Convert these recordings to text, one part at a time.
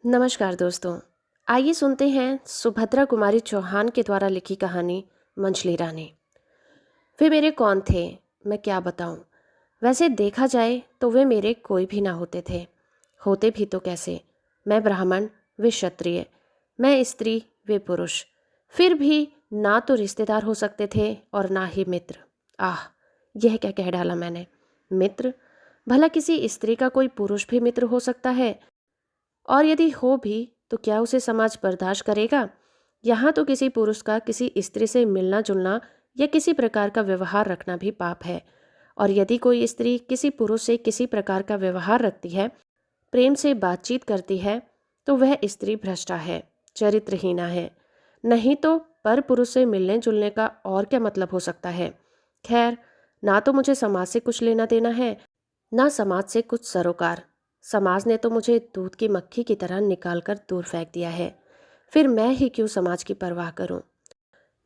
नमस्कार दोस्तों। आइए सुनते हैं सुभद्रा कुमारी चौहान के द्वारा लिखी कहानी मंझली रानी। वे मेरे कौन थे, मैं क्या बताऊं। वैसे देखा जाए तो वे मेरे कोई भी ना होते थे। होते भी तो कैसे। मैं ब्राह्मण, वे क्षत्रिय। मैं स्त्री, वे पुरुष। फिर भी ना तो रिश्तेदार हो सकते थे और ना ही मित्र। आह, यह क्या कह डाला मैंने। मित्र? भला किसी स्त्री का कोई पुरुष भी मित्र हो सकता है? और यदि हो भी तो क्या उसे समाज बर्दाश्त करेगा? यहाँ तो किसी पुरुष का किसी स्त्री से मिलना जुलना या किसी प्रकार का व्यवहार रखना भी पाप है। और यदि कोई स्त्री किसी पुरुष से किसी प्रकार का व्यवहार रखती है, प्रेम से बातचीत करती है, तो वह स्त्री भ्रष्टा है, चरित्रहीना है। नहीं तो पर पुरुष से मिलने जुलने का और क्या मतलब हो सकता है। खैर, ना तो मुझे समाज से कुछ लेना देना है, ना समाज से कुछ सरोकार। समाज ने तो मुझे दूध की मक्खी की तरह निकाल कर दूर फेंक दिया है। फिर मैं ही क्यों समाज की परवाह करूं।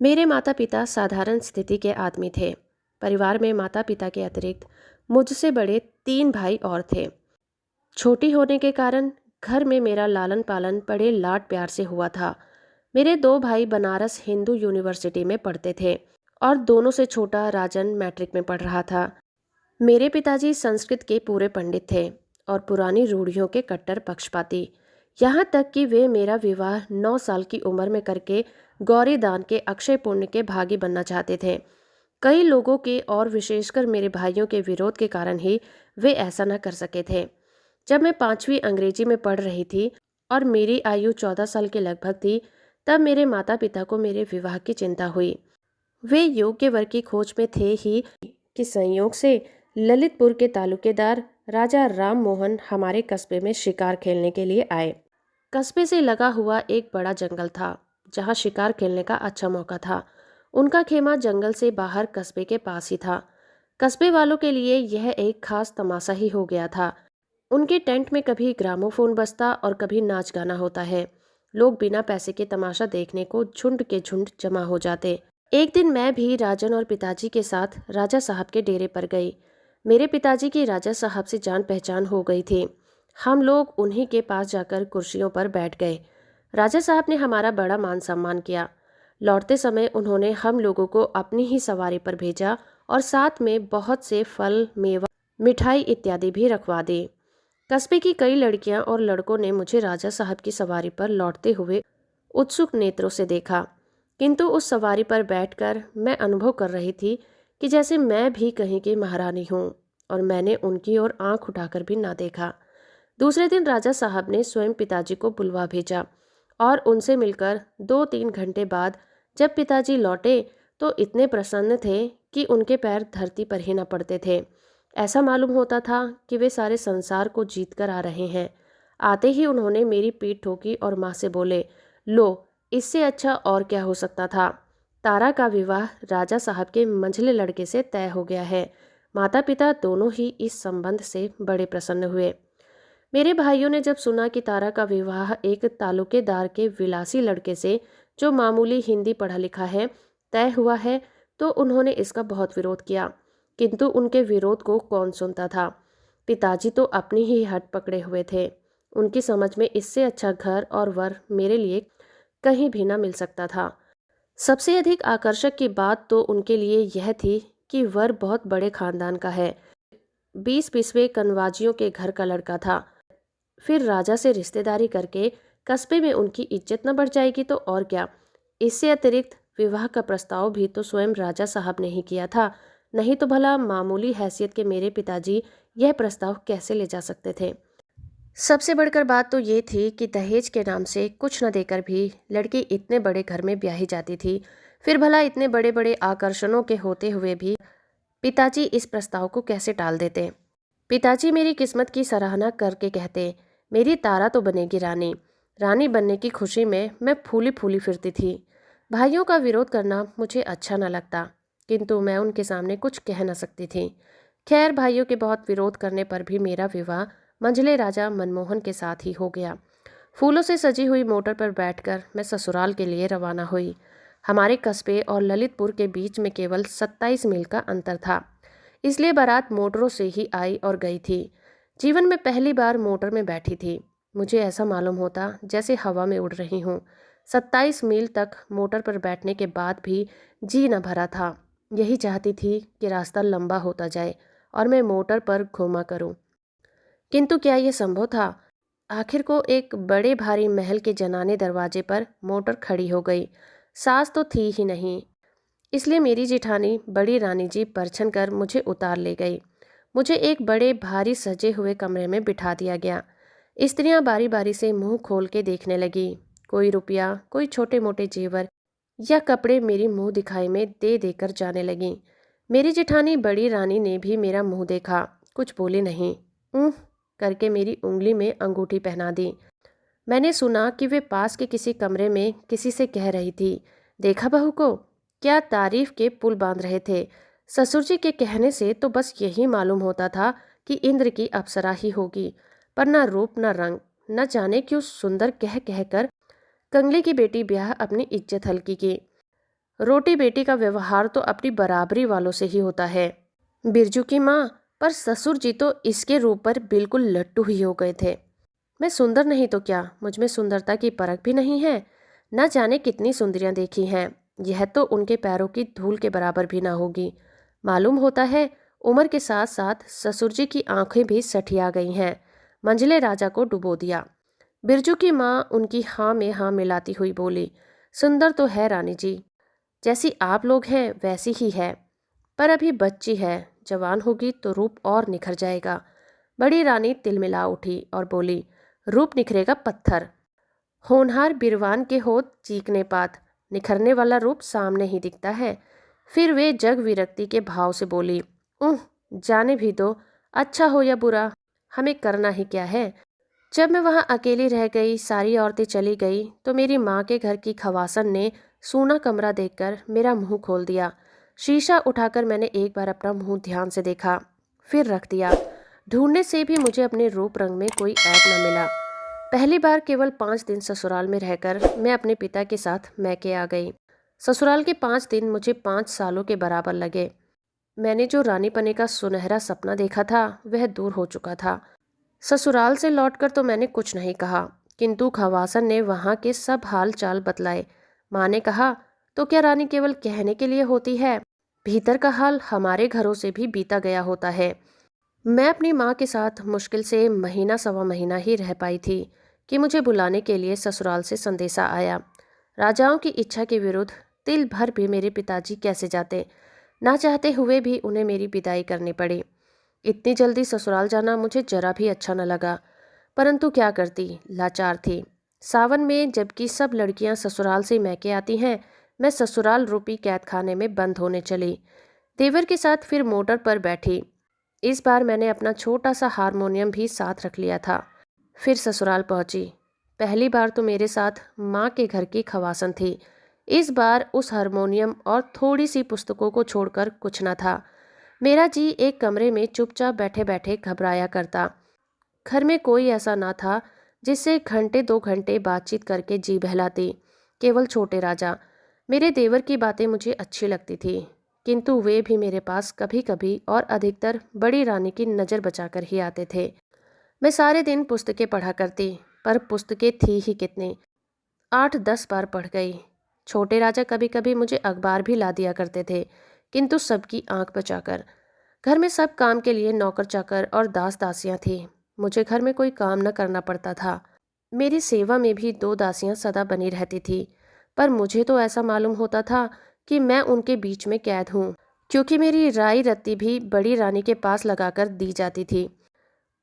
मेरे माता पिता साधारण स्थिति के आदमी थे। परिवार में माता पिता के अतिरिक्त मुझसे बड़े 3 भाई और थे। छोटी होने के कारण घर में मेरा लालन पालन बड़े लाड प्यार से हुआ था। मेरे 2 भाई बनारस हिंदू यूनिवर्सिटी में पढ़ते थे और दोनों से छोटा राजन मैट्रिक में पढ़ रहा था। मेरे पिताजी संस्कृत के पूरे पंडित थे और पुरानी रूढ़ियों के कट्टर पक्षपाती। यहाँ तक कि वे मेरा विवाह 9 साल की उम्र में करके गौरी दान के अक्षय पुण्य के भागी बनना चाहते थे। कई लोगों के और विशेषकर मेरे भाइयों के विरोध के कारण ही वे ऐसा न कर सके थे। जब मैं 5वीं अंग्रेजी में पढ़ रही थी और मेरी आयु 14 साल के लगभग थी, तब मेरे माता पिता को मेरे विवाह की चिंता हुई। वे योग्य वर की खोज में थे ही कि संयोग से ललितपुर के तालुकेदार राजा राम मोहन हमारे कस्बे में शिकार खेलने के लिए आए। कस्बे से लगा हुआ एक बड़ा जंगल था जहाँ शिकार खेलने का अच्छा मौका था। उनका खेमा जंगल से बाहर कस्बे के पास ही था। कस्बे वालों के लिए यह एक खास तमाशा ही हो गया था। उनके टेंट में कभी ग्रामोफोन बजता और कभी नाच गाना होता है। लोग बिना पैसे के तमाशा देखने को झुंड के झुंड जमा हो जाते। एक दिन मैं भी राजन और पिताजी के साथ राजा साहब के डेरे पर गई। मेरे पिताजी की राजा साहब से जान पहचान हो गई थी। हम लोग उन्हीं के पास जाकर कुर्सियों पर बैठ गए। राजा साहब ने हमारा बड़ा मान सम्मान किया। लौटते समय उन्होंने हम लोगों को अपनी ही सवारी पर भेजा और साथ में बहुत से फल, मेवा, मिठाई इत्यादि भी रखवा दी। कस्बे की कई लड़कियां और लड़कों ने मुझे राजा साहब की सवारी पर लौटते हुए उत्सुक नेत्रों से देखा, किंतु उस सवारी पर बैठकर मैं अनुभव कर रही थी कि जैसे मैं भी कहीं की महारानी हूँ, और मैंने उनकी ओर आंख उठाकर भी ना देखा। दूसरे दिन राजा साहब ने स्वयं पिताजी को बुलवा भेजा और उनसे मिलकर 2-3 घंटे बाद जब पिताजी लौटे तो इतने प्रसन्न थे कि उनके पैर धरती पर ही न पड़ते थे। ऐसा मालूम होता था कि वे सारे संसार को जीत कर आ रहे हैं। आते ही उन्होंने मेरी पीठ ठोकी और माँ से बोले, लो, इससे अच्छा और क्या हो सकता था। तारा का विवाह राजा साहब के मंझले लड़के से तय हो गया है। माता पिता दोनों ही इस संबंध से बड़े प्रसन्न हुए। मेरे भाइयों ने जब सुना कि तारा का विवाह एक तालुकेदार के विलासी लड़के से, जो मामूली हिंदी पढ़ा लिखा है, तय हुआ है, तो उन्होंने इसका बहुत विरोध किया। किंतु उनके विरोध को कौन सुनता था। पिताजी तो अपनी ही हट पकड़े हुए थे। उनकी समझ में इससे अच्छा घर और वर मेरे लिए कहीं भी ना मिल सकता था। सबसे अधिक आकर्षक की बात तो उनके लिए यह थी कि वर बहुत बड़े खानदान का है। 20 कनवाजियों के घर का लड़का था। फिर राजा से रिश्तेदारी करके कस्बे में उनकी इज्जत न बढ़ जाएगी तो और क्या। इससे अतिरिक्त विवाह का प्रस्ताव भी तो स्वयं राजा साहब ने ही किया था। नहीं तो भला मामूली हैसियत के मेरे पिताजी यह प्रस्ताव कैसे ले जा सकते थे। सबसे बढ़कर बात तो ये थी कि दहेज के नाम से कुछ न देकर भी लड़की इतने बड़े घर में ब्याही जाती थी। फिर भला इतने बड़े बड़े आकर्षणों के होते हुए भी पिताजी इस प्रस्ताव को कैसे टाल देते। पिताजी मेरी किस्मत की सराहना करके कहते, मेरी तारा तो बनेगी रानी। रानी बनने की खुशी में मैं फूली फूली फिरती थी। भाइयों का विरोध करना मुझे अच्छा न लगता, किंतु मैं उनके सामने कुछ कह न सकती थी। खैर, भाइयों के बहुत विरोध करने पर भी मेरा विवाह मंझले राजा मनमोहन के साथ ही हो गया। फूलों से सजी हुई मोटर पर बैठकर मैं ससुराल के लिए रवाना हुई। हमारे कस्बे और ललितपुर के बीच में केवल 27 मील का अंतर था, इसलिए बारात मोटरों से ही आई और गई थी। जीवन में पहली बार मोटर में बैठी थी। मुझे ऐसा मालूम होता जैसे हवा में उड़ रही हूँ। 27 मील तक मोटर पर बैठने के बाद भी जी न भरा था। यही चाहती थी कि रास्ता लंबा होता जाए और मैं मोटर पर घूमा करूं। किंतु क्या ये संभव था? आखिर को एक बड़े भारी महल के जनाने दरवाजे पर मोटर खड़ी हो गई। सास तो थी ही नहीं, इसलिए मेरी जेठानी बड़ी रानी जी परछन कर मुझे उतार ले गई। मुझे एक बड़े भारी सजे हुए कमरे में बिठा दिया गया। स्त्रियां बारी बारी से मुंह खोल के देखने लगी। कोई रुपया, कोई छोटे मोटे जेवर या कपड़े मेरी मुंह दिखाई में दे देकर जाने लगी। मेरी जेठानी बड़ी रानी ने भी मेरा मुंह देखा, कुछ बोली नहीं। करके मेरी उंगली में अंगूठी पहना दी। मैंने सुना कि वे पास के किसी कमरे में किसी से कह रही थी, देखा बहू को, क्या तारीफ के पुल बांध रहे थे। ससुर जी के कहने से तो बस यही मालूम होता था कि इंद्र की अप्सरा ही होगी, पर न रूप न रंग, न जाने क्यों सुंदर कह कहकर कंगले की बेटी ब्याह अपनी इज्जत हल्की की। रोटी बेटी का व्यवहार तो अपनी बराबरी वालों से ही होता है। बिरजू की माँ, पर ससुर जी तो इसके रूप पर बिल्कुल लट्टू ही हो गए थे। मैं सुंदर नहीं तो क्या, मुझ में सुंदरता की परख भी नहीं है। न जाने कितनी सुंदरियां देखी हैं, यह तो उनके पैरों की धूल के बराबर भी ना होगी। मालूम होता है उम्र के साथ साथ ससुर जी की आंखें भी सठिया गई हैं। मंझले राजा को डुबो दिया। बिरजू की माँ उनकी हाँ में हाँ मिलाती हुई बोली, सुंदर तो है रानी जी, जैसी आप लोग हैं वैसी ही है, पर अभी बच्ची है, जवान होगी तो रूप और निखर जाएगा। बड़ी रानी तिलमिला उठी और बोली, रूप निखरेगा पत्थर, होनहार बिरवान के होत चीकने पात, निखरने वाला रूप सामने ही दिखता है। फिर वे जग विरक्ति के भाव से बोली, जाने भी दो, अच्छा हो या बुरा, हमें करना ही क्या है। जब मैं वहाँ अकेली रह गई, सारी औरतें चली गई, तो मेरी माँ के घर की खवासन ने सूना कमरा देखकर मेरा मुंह खोल दिया। शीशा उठाकर मैंने एक बार अपना मुंह ध्यान से देखा, फिर रख दिया। ढूंढने से भी मुझे अपने रूप रंग में कोई ऐब न मिला। पहली बार केवल 5 दिन ससुराल में रहकर मैं अपने पिता के साथ मैके आ गई। ससुराल के 5 दिन मुझे 5 सालों के बराबर लगे। मैंने जो रानीपने का सुनहरा सपना देखा था वह दूर हो चुका था। ससुराल से लौटकर तो मैंने कुछ नहीं कहा, किंतु खवासन ने वहाँ के सब हाल चाल बतलाए। माँ ने कहा, तो क्या रानी केवल कहने के लिए होती है, भीतर का हाल हमारे घरों से भी बीता गया होता है। मैं अपनी माँ के साथ मुश्किल से महीना सवा महीना ही रह पाई थी कि मुझे बुलाने के लिए ससुराल से संदेशा आया। राजाओं की इच्छा के विरुद्ध तिल भर भी मेरे पिताजी कैसे जाते, ना चाहते हुए भी उन्हें मेरी विदाई करनी पड़ी। इतनी जल्दी ससुराल जाना मुझे जरा भी अच्छा न लगा, परंतु क्या करती, लाचार थी। सावन में जबकि सब लड़कियां ससुराल से मैके आती हैं, मैं ससुराल रूपी कैद खाने में बंद होने चली। देवर के साथ फिर मोटर पर बैठी। इस बार मैंने अपना छोटा सा हारमोनियम भी साथ रख लिया था। फिर ससुराल पहुंची। पहली बार तो मेरे साथ माँ के घर की खवासन थी। इस बार उस हारमोनियम और थोड़ी सी पुस्तकों को छोड़कर कुछ न था। मेरा जी एक कमरे में चुपचाप बैठे बैठे घबराया करता। घर में कोई ऐसा ना था जिससे घंटे 2 घंटे बातचीत करके जी बहलाती। केवल छोटे राजा, मेरे देवर की बातें मुझे अच्छी लगती थी, किंतु वे भी मेरे पास कभी कभी और अधिकतर बड़ी रानी की नज़र बचाकर ही आते थे। मैं सारे दिन पुस्तकें पढ़ा करती, पर पुस्तकें थी ही कितनी, 8-10 बार पढ़ गई। छोटे राजा कभी कभी मुझे अखबार भी ला दिया करते थे, किंतु सबकी आंख बचाकर। घर में सब काम के लिए नौकर चाकर और दास दासियां थी। मुझे घर में कोई काम न करना पड़ता था। मेरी सेवा में भी 2 दासियां सदा बनी रहती थी, पर मुझे तो ऐसा मालूम होता था कि मैं उनके बीच में कैद हूँ, क्योंकि मेरी राई रत्ती भी बड़ी रानी के पास लगाकर दी जाती थी।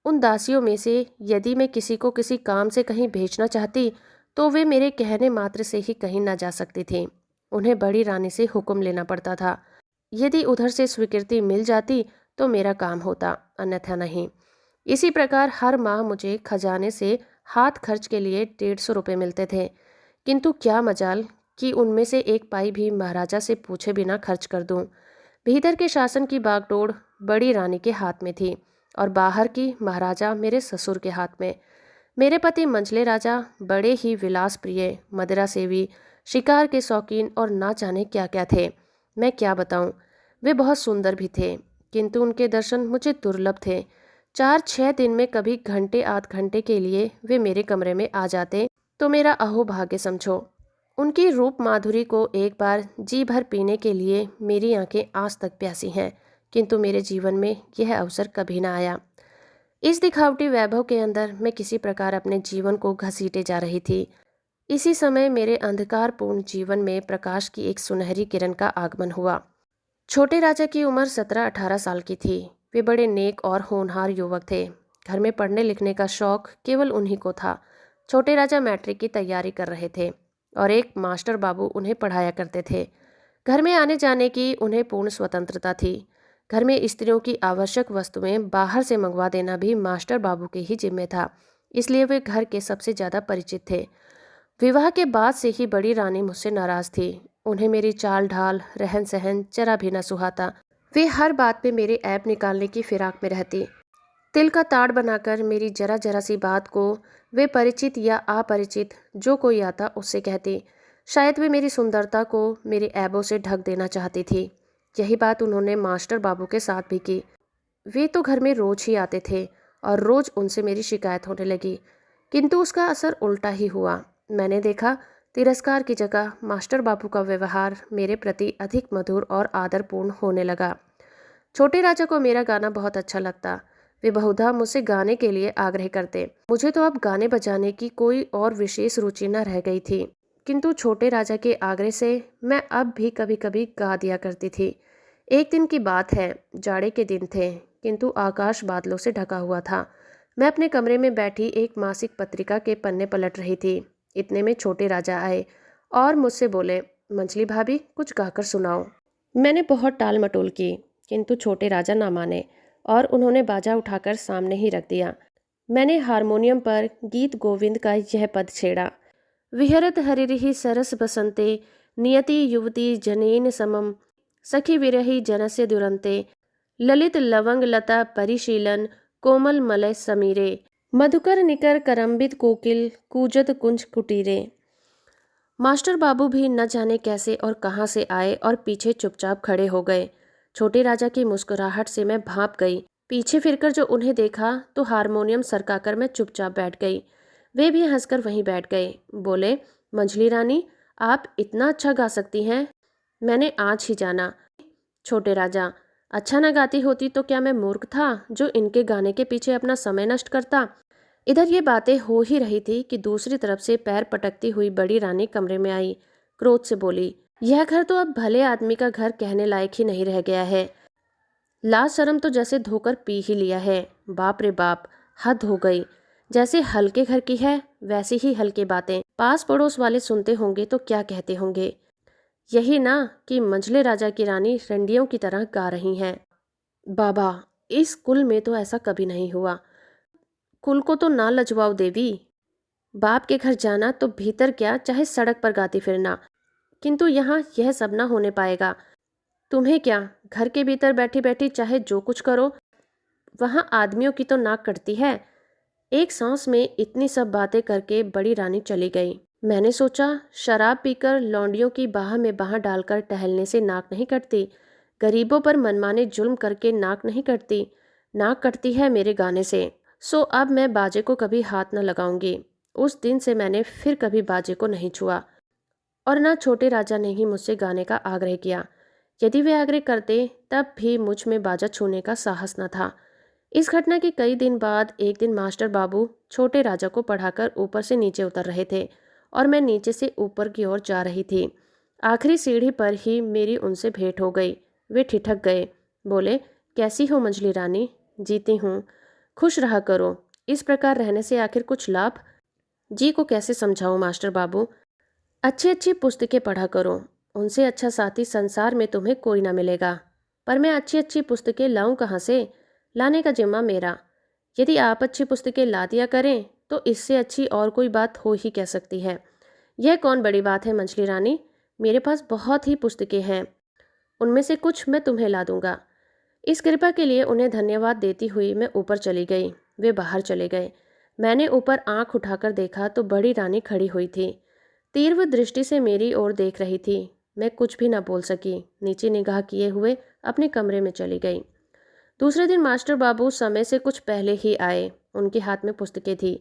उन दासियों में से यदि मैं किसी को किसी काम से कहीं भेजना चाहती, तो वे मेरे कहने मात्र से ही कहीं ना जा सकती थीं। उन्हें बड़ी रानी से हुक्म लेना पड़ता था। यदि उधर से स्वीकृति मिल जाती तो मेरा काम होता, अन्यथा नहीं। इसी प्रकार हर माह मुझे खजाने से हाथ खर्च के लिए 150 रुपये मिलते थे, किंतु क्या मजाल कि उनमें से एक पाई भी महाराजा से पूछे बिना खर्च कर दूं। भीतर के शासन की बागडोर बड़ी रानी के हाथ में थी और बाहर की महाराजा मेरे ससुर के हाथ में। मेरे पति मंझले राजा बड़े ही विलास प्रिय, मदिरा सेवी, शिकार के शौकीन और ना जाने क्या क्या थे। मैं क्या बताऊं, वे बहुत सुंदर भी थे, किंतु उनके दर्शन मुझे दुर्लभ थे। 4-6 दिन में कभी घंटे आध घंटे के लिए वे मेरे कमरे में आ जाते तो मेरा अहोभाग्य समझो। उनकी रूप माधुरी को एक बार जी भर पीने के लिए मेरी आंखें आज तक प्यासी हैं, किंतु मेरे जीवन में यह अवसर कभी ना आया। इस दिखावटी वैभव के अंदर मैं किसी प्रकार अपने जीवन को घसीटे जा रही थी। इसी समय मेरे अंधकारपूर्ण जीवन में प्रकाश की एक सुनहरी किरण का आगमन हुआ। छोटे राजा की उम्र 17-18 साल की थी। वे बड़े नेक और होनहार युवक थे। घर में पढ़ने लिखने का शौक केवल उन्हीं को था। छोटे राजा मैट्रिक की तैयारी कर रहे थे और एक मास्टर बाबू उन्हें पढ़ाया करते थे। घर में आने जाने की उन्हें पूर्ण स्वतंत्रता थी। घर में स्त्रियों की आवश्यक वस्तुएं बाहर से मंगवा देना भी मास्टर बाबू के ही जिम्मे था, इसलिए वे घर के सबसे ज़्यादा परिचित थे। विवाह के बाद से ही बड़ी रानी मुझसे नाराज थी। उन्हें मेरी चाल ढाल रहन सहन जरा भी न सुहाता। वे हर बात पे मेरे ऐब निकालने की फिराक में रहती। तिल का ताड़ बनाकर मेरी जरा जरा सी बात को वे परिचित या अपरिचित जो कोई आता उससे कहती। शायद वे मेरी सुंदरता को मेरे ऐबों से ढक देना चाहती थी। यही बात उन्होंने मास्टर बाबू के साथ भी की। वे तो घर में रोज ही आते थे और रोज उनसे मेरी शिकायत होने लगी, किंतु उसका असर उल्टा ही हुआ। मैंने देखा तिरस्कार की जगह मास्टर बाबू का व्यवहार मेरे प्रति अधिक मधुर और आदरपूर्ण होने लगा। छोटे राजा को मेरा गाना बहुत अच्छा लगता। वे बहुधा मुझसे गाने के लिए आग्रह करते। मुझे तो अब गाने बजाने की कोई और विशेष रुचि न रह गई थी, किंतु छोटे राजा के आग्रह से मैं अब भी कभी कभी गा दिया करती थी। एक दिन की बात है, जाड़े के दिन थे, किंतु आकाश बादलों से ढका हुआ था। मैं अपने कमरे में बैठी एक मासिक पत्रिका के पन्ने पलट रही थी। इतने में छोटे राजा आए और मुझसे बोले, मंजली भाभी कुछ गाकर सुनाओ। मैंने बहुत टाल मटोल की, किंतु छोटे राजा ना माने और उन्होंने बाजा उठाकर सामने ही रख दिया। मैंने हारमोनियम पर गीत गोविंद का यह पद छेड़ा। विहरत हरिरिहि सरस बसंते नियति युवती जनेन समम सखी विरहि जनस्य दुरंते ललित लवंग लता परिशीलन कोमल मलय समीरे मधुकर निकर करम्बित कोकिल कूजत कुंज कुटीरे। मास्टर बाबू भी न जाने कैसे और कहाँ से आए और पीछे चुपचाप खड़े हो गए। छोटे राजा की मुस्कुराहट से मैं भाप गई। पीछे फिरकर जो उन्हें देखा तो हारमोनियम सरकाकर मैं चुपचाप बैठ गई। वे भी हंसकर वहीं बैठ गए। बोले, मंजली रानी आप इतना अच्छा गा सकती हैं, मैंने आज ही जाना। छोटे राजा, अच्छा ना गाती होती तो क्या मैं मूर्ख था जो इनके गाने के पीछे अपना समय नष्ट करता। इधर ये बातें हो ही रही थी कि दूसरी तरफ से पैर पटकती हुई बड़ी रानी कमरे में आई। क्रोध से बोली, यह घर तो अब भले आदमी का घर कहने लायक ही नहीं रह गया है। लाज शर्म तो जैसे धोकर पी ही लिया है। बाप रे बाप, हद हो गई। जैसे हल्के घर की है वैसी ही हल्के बातें पास पड़ोस वाले सुनते होंगे तो क्या कहते होंगे। यही ना कि मंझले राजा की रानी रंडियों की तरह गा रही हैं। बाबा, इस कुल में तो ऐसा कभी नहीं हुआ। कुल को तो ना लजवाओ देवी। बाप के घर जाना तो भीतर क्या चाहे सड़क पर गाती फिरना, किंतु यहाँ यह सब ना होने पाएगा। तुम्हें क्या, घर के भीतर बैठी बैठी चाहे जो कुछ करो, वहाँ आदमियों की तो नाक कटती है। एक सांस में इतनी सब बातें करके बड़ी रानी चली गई। मैंने सोचा शराब पीकर लौंडियों की बाह में बाह डालकर टहलने से नाक नहीं कटती, गरीबों पर मनमाने जुल्म करके नाक नहीं कटती, नाक कटती है मेरे गाने से। सो अब मैं बाजे को कभी हाथ न लगाऊंगी। उस दिन से मैंने फिर कभी बाजे को नहीं छुआ और ना छोटे राजा ने ही मुझसे गाने का आग्रह किया। यदि वे आग्रह करते तब भी मुझ में बाजा छूने का साहस न था। इस घटना के कई दिन बाद एक दिन मास्टर बाबू छोटे राजा को पढ़ाकर ऊपर से नीचे उतर रहे थे और मैं नीचे से ऊपर की ओर जा रही थी। आखिरी सीढ़ी पर ही मेरी उनसे भेंट हो गई। वे ठिठक गए। बोले, कैसी हो मंजली रानी? जीती हूँ, खुश रहा करो। इस प्रकार रहने से आखिर कुछ लाभ? जी को कैसे समझाऊं मास्टर बाबू? अच्छी अच्छी पुस्तकें पढ़ा करो, उनसे अच्छा साथी संसार में तुम्हें कोई ना मिलेगा। पर मैं अच्छी अच्छी पुस्तकें लाऊं कहाँ से? लाने का जिम्मा मेरा। यदि आप अच्छी पुस्तकें ला दिया करें तो इससे अच्छी और कोई बात हो ही कह सकती है। यह कौन बड़ी बात है मंजली रानी? मेरे पास बहुत ही पुस्तकें हैं, उनमें से कुछ मैं तुम्हें ला दूंगा। इस कृपा के लिए उन्हें धन्यवाद देती हुई मैं ऊपर चली गई। वे बाहर चले गए। मैंने ऊपर आंख उठाकर देखा तो बड़ी रानी खड़ी हुई थी। तीव्र दृष्टि से मेरी ओर देख रही थी। मैं कुछ भी न बोल सकी। नीचे निगाह किए हुए अपने कमरे में चली गई। दूसरे दिन मास्टर बाबू समय से कुछ पहले ही आए। उनके हाथ में पुस्तकें थी।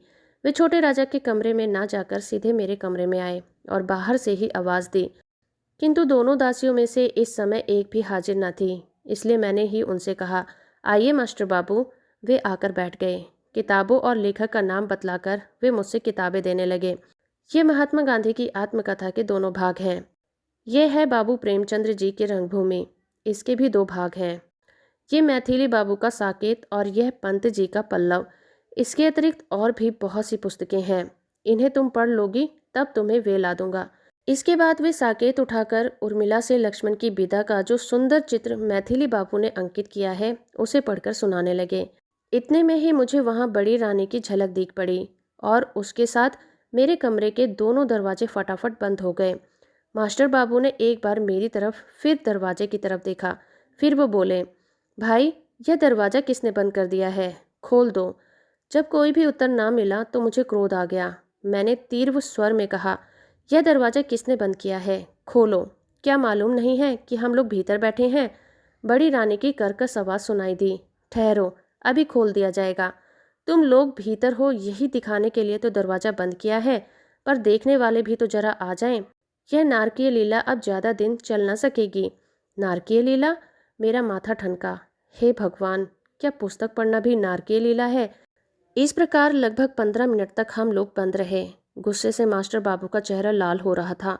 वे छोटे राजा के कमरे में ना जाकर सीधे मेरे कमरे में आए और बाहर से ही आवाज़ दी, किंतु दोनों दासियों में से इस समय एक भी हाजिर न थी। इसलिए मैंने ही उनसे कहा, आइए मास्टर बाबू। वे आकर बैठ गए। किताबों और लेखक का नाम बतलाकर वे मुझसे किताबें देने लगे। ये महात्मा गांधी की आत्मकथा के दोनों भाग हैं। ये है बाबू प्रेमचंद्र जी की रंगभूमि, इसके भी 2 भाग हैं। ये मैथिली बाबू का साकेत और यह पंत जी का पल्लव। इसके अतिरिक्त और भी बहुत सी पुस्तकें हैं। इन्हें तुम पढ़ लोगी तब तुम्हें वे ला दूंगा। इसके बाद वे साकेत उठाकर उर्मिला से लक्ष्मण की विदा का जो सुंदर चित्र मैथिली बाबू ने अंकित किया है उसे पढ़कर सुनाने लगे। इतने में ही मुझे वहाँ बड़ी रानी की झलक दिख पड़ी और उसके साथ मेरे कमरे के दोनों दरवाजे फटाफट बंद हो गए। मास्टर बाबू ने एक बार मेरी तरफ फिर दरवाजे की तरफ देखा। फिर वो बोले, भाई यह दरवाज़ा किसने बंद कर दिया है? खोल दो। जब कोई भी उत्तर ना मिला तो मुझे क्रोध आ गया। मैंने तीव्र स्वर में कहा, यह दरवाज़ा किसने बंद किया है? खोलो। क्या मालूम नहीं है कि हम लोग भीतर बैठे हैं? बड़ी रानी की कर्कश आवाज़ सुनाई दी, ठहरो, अभी खोल दिया जाएगा। तुम लोग भीतर हो यही दिखाने के लिए तो दरवाज़ा बंद किया है, पर देखने वाले भी तो जरा आ जाएं। यह नारकीय लीला अब ज़्यादा दिन चल न सकेगी। नारकीय लीला? मेरा माथा ठनका। हे भगवान, क्या पुस्तक पढ़ना भी नारकीय लीला है? इस प्रकार लगभग 15 मिनट तक हम लोग बंद रहे। गुस्से से मास्टर बाबू का चेहरा लाल हो रहा था।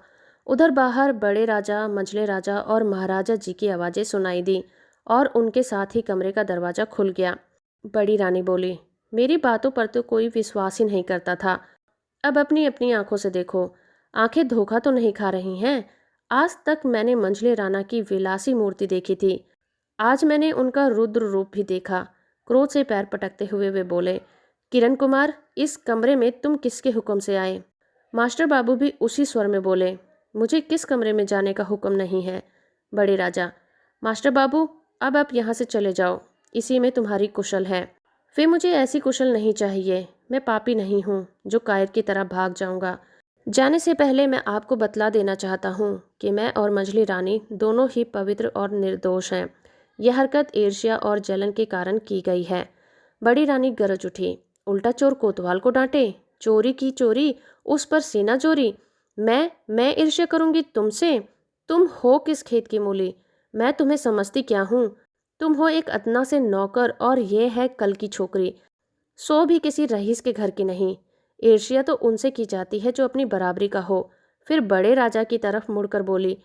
उधर बाहर बड़े राजा, मंझले राजा और महाराजा जी की आवाज़ें सुनाई दी और उनके साथ ही कमरे का दरवाज़ा खुल गया। बड़ी रानी बोली, मेरी बातों पर तो कोई विश्वास ही नहीं करता था। अब अपनी अपनी आंखों से देखो, आंखें धोखा तो नहीं खा रही हैं। आज तक मैंने मंझले राणा की विलासी मूर्ति देखी थी, आज मैंने उनका रुद्र रूप भी देखा। क्रोध से पैर पटकते हुए वे बोले, किरण कुमार, इस कमरे में तुम किसके हुक्म से आए? मास्टर बाबू भी उसी स्वर में बोले, मुझे किस कमरे में जाने का हुक्म नहीं है। बड़े राजा, मास्टर बाबू, अब आप यहाँ से चले जाओ, इसी में तुम्हारी कुशल है। फिर मुझे ऐसी कुशल नहीं चाहिए। मैं पापी नहीं हूँ जो कायर की तरह भाग जाऊँगा। जाने से पहले मैं आपको बतला देना चाहता हूँ कि मैं और मंझली रानी दोनों ही पवित्र और निर्दोष हैं। यह हरकत ईर्ष्या और जलन के कारण की गई है। बड़ी रानी गरज उठी, उल्टा चोर कोतवाल को डांटे, चोरी की चोरी, उस पर सीना चोरी। मैं ईर्ष्या करूंगी तुमसे? तुम हो किस खेत की मूली? मैं तुम्हें समझती क्या हूँ? तुम हो एक अदना से नौकर और ये है कल की छोकरी, सो भी किसी रईस के घर की नहीं। ईर्ष्या तो उनसे की जाती है जो अपनी बराबरी का हो। फिर बड़े राजा की तरफ मुड़कर बोली,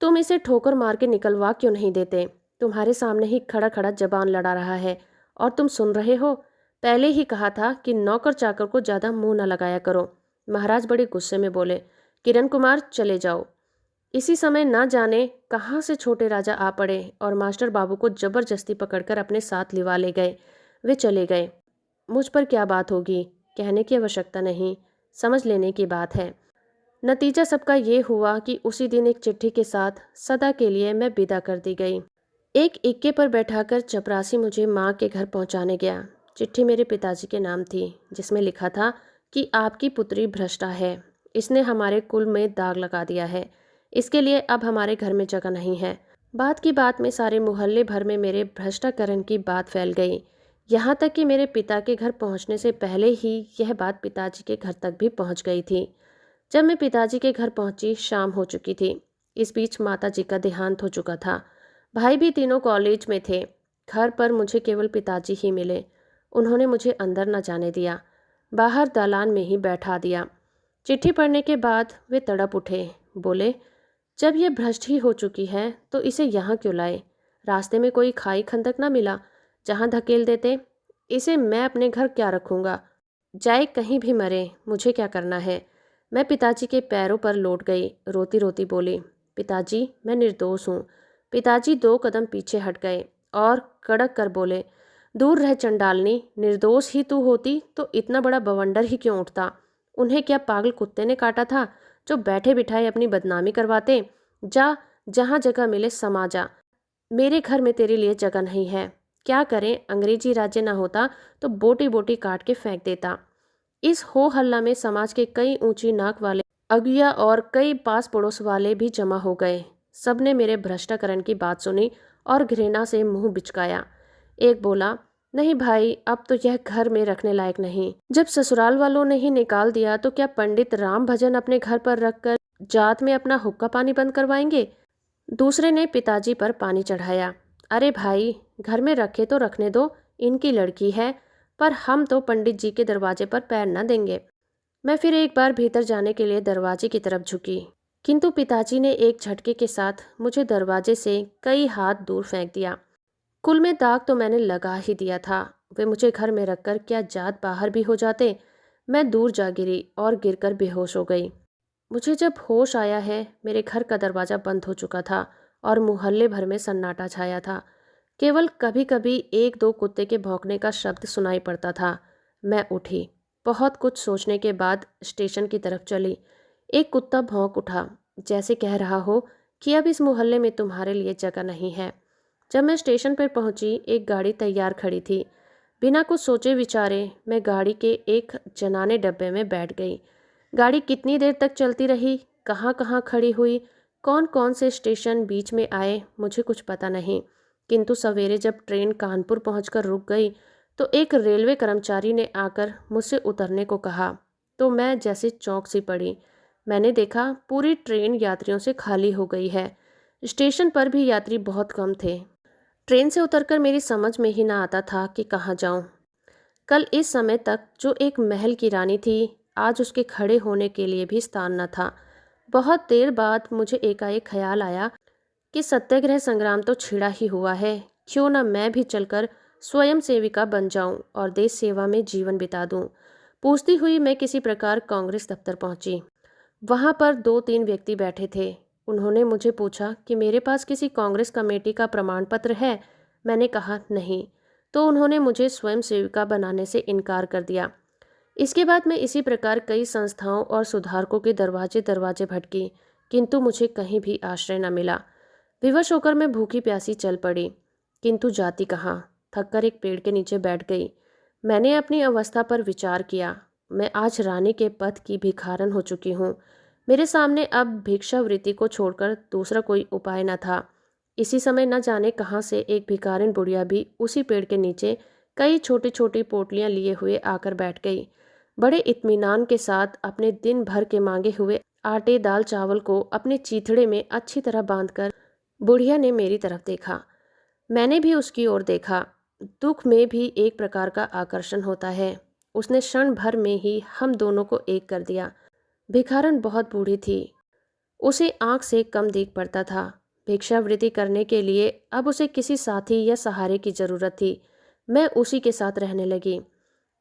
तुम इसे ठोकर मार के निकलवा क्यों नहीं देते? तुम्हारे सामने ही खड़ा खड़ा जबान लड़ा रहा है और तुम सुन रहे हो। पहले ही कहा था कि नौकर चाकर को ज़्यादा मुंह न लगाया करो। महाराज बड़े गुस्से में बोले, किरण कुमार चले जाओ। इसी समय ना जाने कहाँ से छोटे राजा आ पड़े और मास्टर बाबू को जबरदस्ती पकड़कर अपने साथ लिवा ले गए। वे चले गए। मुझ पर क्या बात होगी, कहने की आवश्यकता नहीं, समझ लेने की बात है। नतीजा सबका ये हुआ कि उसी दिन एक चिट्ठी के साथ सदा के लिए मैं विदा कर दी गई। एक इक्के पर बैठाकर चपरासी मुझे माँ के घर पहुँचाने गया। चिट्ठी मेरे पिताजी के नाम थी, जिसमें लिखा था कि आपकी पुत्री भ्रष्टा है, इसने हमारे कुल में दाग लगा दिया है, इसके लिए अब हमारे घर में जगह नहीं है। बात की बात में सारे मोहल्ले भर में मेरे भ्रष्टाकरण की बात फैल गई। यहाँ तक कि मेरे पिता के घर पहुँचने से पहले ही यह बात पिताजी के घर तक भी पहुँच गई थी। जब मैं पिताजी के घर पहुँची, शाम हो चुकी थी। इस बीच माता जी का देहांत हो चुका था। भाई भी तीनों कॉलेज में थे। घर पर मुझे केवल पिताजी ही मिले। उन्होंने मुझे अंदर न जाने दिया, बाहर दालान में ही बैठा दिया। चिट्ठी पढ़ने के बाद वे तड़प उठे, बोले, जब ये भ्रष्ट ही हो चुकी है तो इसे यहाँ क्यों लाए? रास्ते में कोई खाई खंदक ना मिला जहाँ धकेल देते? इसे मैं अपने घर क्या रखूँगा? जाए कहीं भी मरे, मुझे क्या करना है? मैं पिताजी के पैरों पर लौट गई, रोती रोती बोली, पिताजी मैं निर्दोष हूँ। पिताजी 2 कदम पीछे हट गए और कड़क कर बोले, दूर रह चंडालनी, निर्दोष ही तू होती तो इतना बड़ा बवंडर ही क्यों उठता? उन्हें क्या पागल कुत्ते ने काटा था जो बैठे बिठाए अपनी बदनामी करवाते? जा, जहाँ जगह मिले समा जा। मेरे घर में तेरे लिए जगह नहीं है। क्या करें, अंग्रेजी राज्य ना होता तो बोटी बोटी काट के फेंक देता। इस हो हल्ला में समाज के कई ऊंची नाक वाले अगुया और कई पास पड़ोस वाले भी जमा हो गए। सबने मेरे भ्रष्टाकरण की बात सुनी और घृणा से मुंह बिचकाया। एक बोला, नहीं भाई, अब तो यह घर में रखने लायक नहीं। जब ससुराल वालों ने ही निकाल दिया तो क्या पंडित राम भजन अपने घर पर रखकर जात में अपना हुक्का पानी बंद करवाएंगे? दूसरे ने पिताजी पर पानी चढ़ाया। अरे भाई, घर में रखे तो रखने दो, इनकी लड़की है, पर हम तो पंडित जी के दरवाजे पर पैर न देंगे। मैं फिर एक बार भीतर जाने के लिए दरवाजे की तरफ झुकी, किंतु पिताजी ने एक झटके के साथ मुझे दरवाजे से कई हाथ दूर फेंक दिया। कुल में दाग तो मैंने लगा ही दिया था। वे मुझे घर में रखकर क्या जात बाहर भी हो जाते। मैं दूर जा गिरी और गिरकर बेहोश हो गई। मुझे जब होश आया है, मेरे घर का दरवाज़ा बंद हो चुका था और मोहल्ले भर में सन्नाटा छाया था। केवल कभी कभी एक दो कुत्ते के भौंकने का शब्द सुनाई पड़ता था। मैं उठी। बहुत कुछ सोचने के बाद स्टेशन की तरफ चली। एक कुत्ता भौंक उठा, जैसे कह रहा हो कि अब इस मोहल्ले में तुम्हारे लिए जगह नहीं है। जब मैं स्टेशन पर पहुंची, एक गाड़ी तैयार खड़ी थी। बिना कुछ सोचे विचारे मैं गाड़ी के एक जनाने डब्बे में बैठ गई। गाड़ी कितनी देर तक चलती रही, कहाँ कहाँ खड़ी हुई, कौन कौन से स्टेशन बीच में आए, मुझे कुछ पता नहीं। किंतु सवेरे जब ट्रेन कानपुर पहुंचकर रुक गई तो एक रेलवे कर्मचारी ने आकर मुझसे उतरने को कहा, तो मैं जैसे चौंक सी पड़ी। मैंने देखा पूरी ट्रेन यात्रियों से खाली हो गई है। स्टेशन पर भी यात्री बहुत कम थे। ट्रेन से उतरकर मेरी समझ में ही ना आता था कि कहाँ जाऊं। कल इस समय तक जो एक महल की रानी थी, आज उसके खड़े होने के लिए भी स्थान न था। बहुत देर बाद मुझे एकाएक ख्याल आया कि सत्याग्रह संग्राम तो छिड़ा ही हुआ है, क्यों न मैं भी चलकर स्वयं सेविका बन जाऊं और देश सेवा में जीवन बिता दूं। पूछती हुई मैं किसी प्रकार कांग्रेस दफ्तर पहुंची। वहां पर दो तीन व्यक्ति बैठे थे। उन्होंने मुझे पूछा कि मेरे पास किसी कांग्रेस कमेटी का प्रमाण पत्र है। मैंने कहा नहीं, तो उन्होंने मुझे स्वयं सेविका बनाने से इनकार कर दिया। इसके बाद मैं इसी प्रकार कई संस्थाओं और सुधारकों के दरवाजे दरवाजे भटकी, किंतु मुझे कहीं भी आश्रय न मिला। विवश होकर मैं भूखी प्यासी चल पड़ी, किंतु जाती कहाँ। थककर एक पेड़ के नीचे बैठ गई। मैंने अपनी अवस्था पर विचार किया। मैं आज रानी के पद की भिखारन हो चुकी हूँ। मेरे सामने अब भिक्षावृत्ति को छोड़कर दूसरा कोई उपाय न था। इसी समय न जाने कहाँ से एक भिखारिन बुढ़िया भी उसी पेड़ के नीचे कई छोटी छोटी पोटलियां लिए हुए आकर बैठ गई। बड़े इत्मीनान के साथ अपने दिन भर के मांगे हुए आटे दाल चावल को अपने चीथड़े में अच्छी तरह बांधकर बुढ़िया ने मेरी तरफ देखा। मैंने भी उसकी ओर देखा। दुख में भी एक प्रकार का आकर्षण होता है। उसने क्षण भर में ही हम दोनों को एक कर दिया। भिखारन बहुत बूढ़ी थी। उसे आंख से कम दिख पड़ता था। भिक्षावृत्ति करने के लिए अब उसे किसी साथी या सहारे की जरूरत थी। मैं उसी के साथ रहने लगी।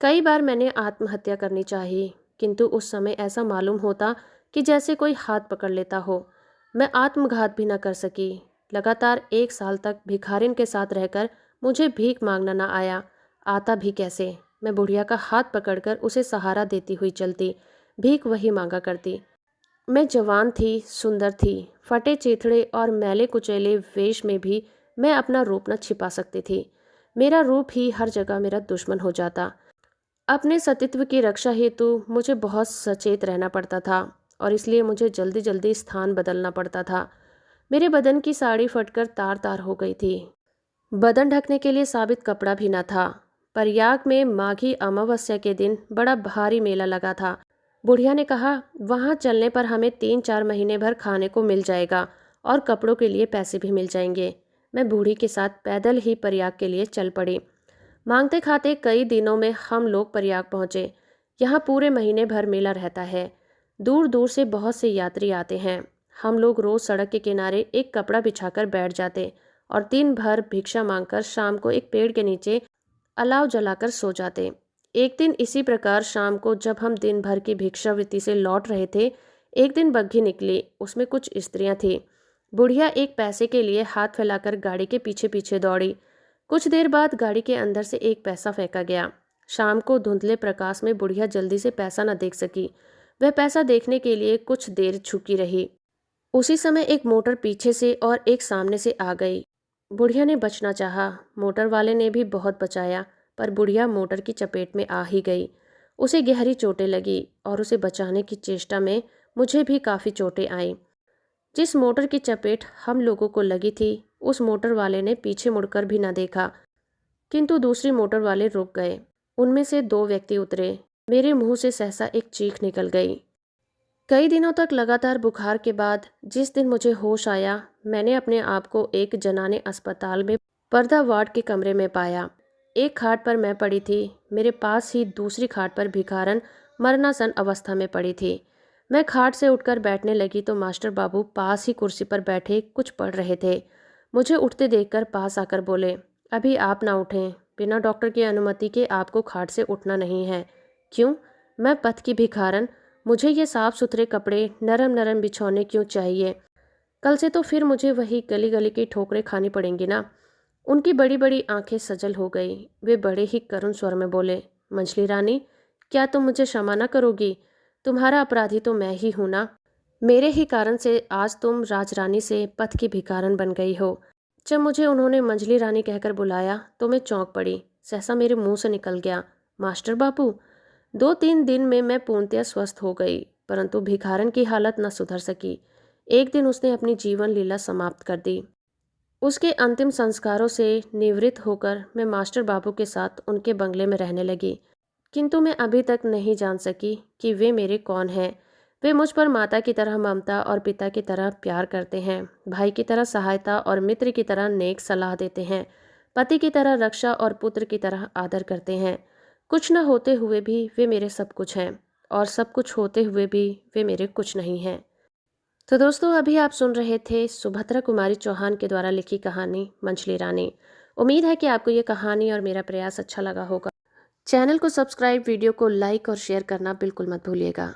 कई बार मैंने आत्महत्या करनी चाहिए, किंतु उस समय ऐसा मालूम होता कि जैसे कोई हाथ पकड़ लेता हो। मैं आत्मघात भी न कर सकी। लगातार 1 साल तक भिखारिन के साथ रहकर मुझे भीख मांगना न आया। आता भी कैसे? मैं बुढ़िया का हाथ पकड़कर उसे सहारा देती हुई चलती, भीख वही मांगा करती। मैं जवान थी, सुंदर थी। फटे चीथड़े और मैले कुचैले वेश में भी मैं अपना रूप न छिपा सकती थी। मेरा रूप ही हर जगह मेरा दुश्मन हो जाता। अपने सतीत्व की रक्षा हेतु मुझे बहुत सचेत रहना पड़ता था और इसलिए मुझे जल्दी जल्दी स्थान बदलना पड़ता था। मेरे बदन की साड़ी फटकर तार तार हो गई थी। बदन ढकने के लिए साबित कपड़ा भी न था। प्रयाग में माघी अमावस्या के दिन बड़ा भारी मेला लगा था। बुढ़िया ने कहा, वहाँ चलने पर हमें 3-4 महीने भर खाने को मिल जाएगा और कपड़ों के लिए पैसे भी मिल जाएंगे। मैं बूढ़ी के साथ पैदल ही प्रयाग के लिए चल पड़ी। मांगते खाते कई दिनों में हम लोग प्रयाग पहुँचे। यहाँ पूरे महीने भर मेला रहता है। दूर दूर से बहुत से यात्री आते हैं। हम लोग रोज सड़क के किनारे एक कपड़ा बिछाकर बैठ जाते और दिन भर भिक्षा मांगकर शाम को एक पेड़ के नीचे अलाव जलाकर सो जाते। एक दिन इसी प्रकार शाम को जब हम दिन भर की भिक्षावृत्ति से लौट रहे थे, एक दिन बग्घी निकली। उसमें कुछ स्त्रियां थीं। बुढ़िया एक पैसे के लिए हाथ फैलाकर गाड़ी के पीछे पीछे दौड़ी। कुछ देर बाद गाड़ी के अंदर से एक पैसा फेंका गया। शाम को धुंधले प्रकाश में बुढ़िया जल्दी से पैसा न देख सकी। वह पैसा देखने के लिए कुछ देर झुकी रही। उसी समय एक मोटर पीछे से और एक सामने से आ गई। बुढ़िया ने बचना चाहा। मोटर वाले ने भी बहुत बचाया, पर बुढ़िया मोटर की चपेट में आ ही गई। उसे गहरी चोटें लगी और उसे बचाने की चेष्टा में मुझे भी काफ़ी चोटें आईं। जिस मोटर की चपेट हम लोगों को लगी थी, उस मोटर वाले ने पीछे मुड़कर भी न देखा। किंतु दूसरी मोटर वाले रुक गए। उनमें से 2 व्यक्ति उतरे। मेरे मुंह से सहसा एक चीख निकल गई। कई दिनों तक लगातार बुखार के बाद जिस दिन मुझे होश आया, मैंने अपने आप को एक जनाने अस्पताल में पर्दा वार्ड के कमरे में पाया। एक खाट पर मैं पड़ी थी। मेरे पास ही दूसरी खाट पर भिखारन मरनासन अवस्था में पड़ी थी। मैं खाट से उठकर बैठने लगी तो मास्टर बाबू पास ही कुर्सी पर बैठे कुछ पढ़ रहे थे। मुझे उठते देखकर पास आकर बोले, अभी आप ना उठें, बिना डॉक्टर की अनुमति के आपको खाट से उठना नहीं है। क्यों? मैं पथ की भिखारन, मुझे ये साफ सुथरे कपड़े, नरम नरम बिछौने क्यों चाहिए? कल से तो फिर मुझे वही गली गली की ठोकरें खानी पड़ेंगी ना। उनकी बड़ी बड़ी आंखें सजल हो गई। वे बड़े ही करुण स्वर में बोले, मंझली रानी, क्या तुम मुझे क्षमा न करोगी? तुम्हारा अपराधी तो मैं ही हूं ना। मेरे ही कारण से आज तुम राजरानी से पथ की भिखारन बन गई हो। जब मुझे उन्होंने मंझली रानी कहकर बुलाया तो मैं चौंक पड़ी। सहसा मेरे मुंह से निकल गया, मास्टर बाबू। 2-3 दिन में मैं पूर्णतया स्वस्थ हो गई, परंतु भिखारन की हालत न सुधर सकी। एक दिन उसने अपनी जीवन लीला समाप्त कर दी। उसके अंतिम संस्कारों से निवृत्त होकर मैं मास्टर बाबू के साथ उनके बंगले में रहने लगी। किंतु मैं अभी तक नहीं जान सकी कि वे मेरे कौन हैं। वे मुझ पर माता की तरह ममता और पिता की तरह प्यार करते हैं, भाई की तरह सहायता और मित्र की तरह नेक सलाह देते हैं, पति की तरह रक्षा और पुत्र की तरह आदर करते हैं। कुछ न होते हुए भी वे मेरे सब कुछ हैं, और सब कुछ होते हुए भी वे मेरे कुछ नहीं हैं। तो दोस्तों, अभी आप सुन रहे थे सुभद्रा कुमारी चौहान के द्वारा लिखी कहानी मंझली रानी। उम्मीद है कि आपको ये कहानी और मेरा प्रयास अच्छा लगा होगा। चैनल को सब्सक्राइब, वीडियो को लाइक और शेयर करना बिल्कुल मत भूलिएगा।